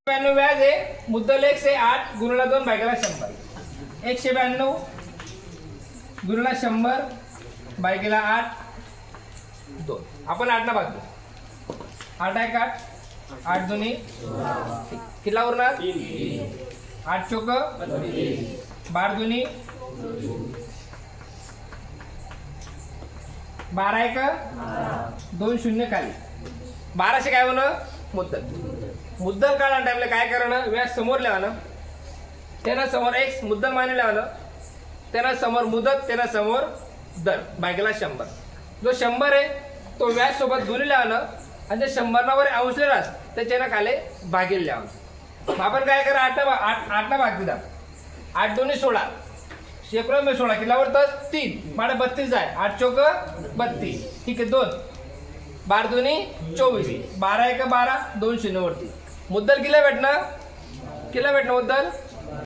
92 व्याज आहे. मुद्दल 1 से 8 गुणिला 2 भागिले 100. 192 गुणिला 100 भागिले 8 2. आपण 8 ना भाग देऊ. 8 1 8 8 2 कितना उरणार 8 चौक 12 2 12 1 2 0 खाली 12 काय होणं मुद्दल. मुद्दल काढा टाइमला काय करणं व्याज समोर लिहावं त्यांना समोर x मुद्दल माने लिहावं त्यांना समोर मुदत त्यांना समोर दर भागिले 100. जो 100 आहे तो व्याज सोबत गुणिले लिहावं आणि जे 100 वर अंश लिहिलास त्याच्यानं खाली भागिले लिहावं. आपण काय करा 8 ना भाग दिला. 8 2 16 शेकडो में 16 किलावर तर 3 माडे 32 आहे. 8 चौक 32 ठीक आहे 2 12 2 24 12 1 12 2 0 वरती मुद्दल किला भेटणार मुद्दल